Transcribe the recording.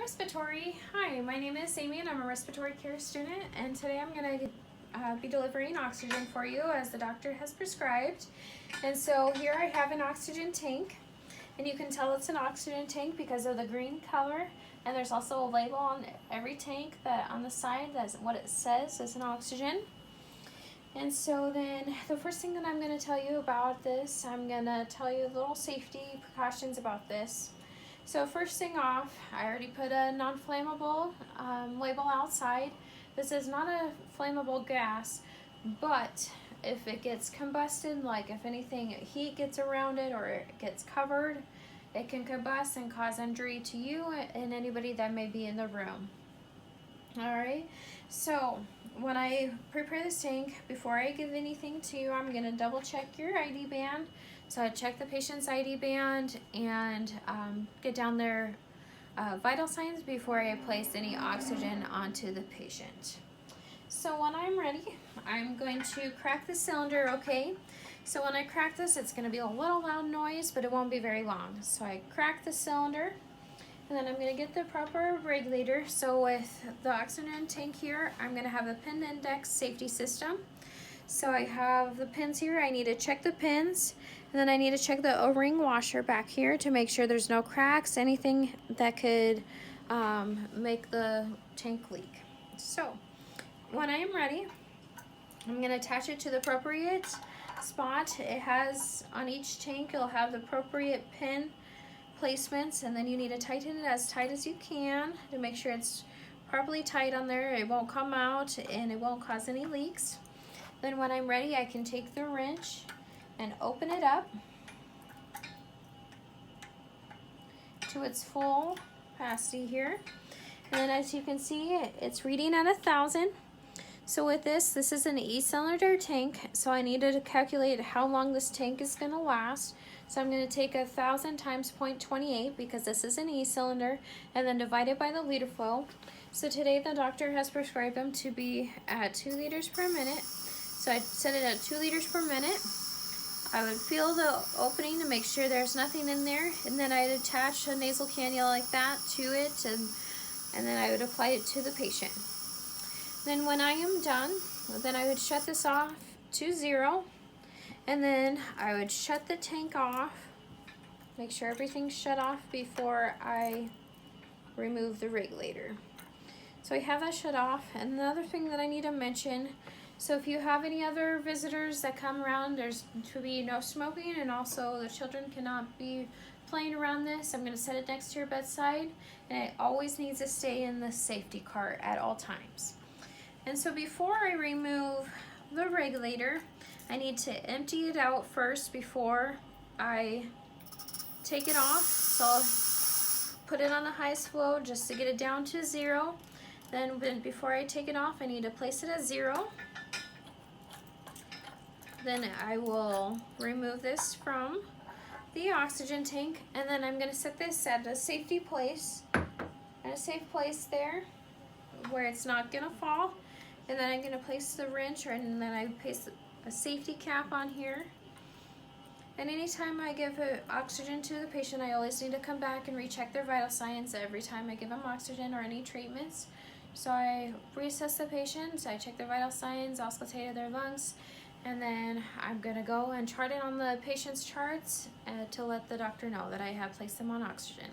Respiratory. Hi, my name is Amy and I'm a respiratory care student, and today I'm going to be delivering oxygen for you as the doctor has prescribed. And so here I have an oxygen tank, and you can tell it's an oxygen tank because of the green color, and there's also a label on every tank that on the side that's what it says is an oxygen. And so then the first thing that I'm going to tell you about this, I'm going to tell you little safety precautions about this. So first thing off, I already put a non-flammable label outside. This is not a flammable gas, but if it gets combusted, like if anything heat gets around it or it gets covered, it can combust and cause injury to you and anybody that may be in the room. Alright, so when I prepare this tank, before I give anything to you, I'm going to double check your ID band. So I check the patient's ID band and get down their vital signs before I place any oxygen onto the patient. So when I'm ready, I'm going to crack the cylinder, okay? So when I crack this, it's going to be a little loud noise, but it won't be very long. So I crack the cylinder, and then I'm going to get the proper regulator. So with the oxygen tank here, I'm going to have the pin index safety system. So I have the pins here. I need to check the pins, and then I need to check the O-ring washer back here to make sure there's no cracks, anything that could make the tank leak. So when I am ready, I'm going to attach it to the appropriate spot. It has, on each tank, it'll have the appropriate pin placements, and then you need to tighten it as tight as you can to make sure it's properly tight on there. It won't come out and it won't cause any leaks. Then when I'm ready, I can take the wrench and open it up to its full capacity here. And as you can see, it's reading at 1,000. So with this is an E-cylinder tank, so I needed to calculate how long this tank is going to last. So I'm going to take 1,000 times 0.28 because this is an E-cylinder, and then divide it by the liter flow. So today the doctor has prescribed them to be at 2 liters per minute. So I set it at 2 liters per minute. I would feel the opening to make sure there's nothing in there, and then I'd attach a nasal cannula like that to it, and then I would apply it to the patient. Then when I am done, then I would shut this off to 0, and then I would shut the tank off, make sure everything's shut off before I remove the regulator. So I have that shut off. And another thing that I need to mention, so if you have any other visitors that come around, there's to be no smoking, and also the children cannot be playing around this. I'm going to set it next to your bedside, and it always needs to stay in the safety cart at all times. And so before I remove the regulator, I need to empty it out first before I take it off. So I'll put it on the highest flow just to get it down to 0. Then before I take it off, I need to place it at 0. Then I will remove this from the oxygen tank, and then I'm going to set this at a safety place, at a safe place there where it's not going to fall. And then I'm going to place the wrench, and then I place a safety cap on here. And anytime I give oxygen to the patient, I always need to come back and recheck their vital signs every time I give them oxygen or any treatments. So I reassess the patient, I check their vital signs, auscultate their lungs, and then I'm going to go and chart it on the patient's charts to let the doctor know that I have placed them on oxygen.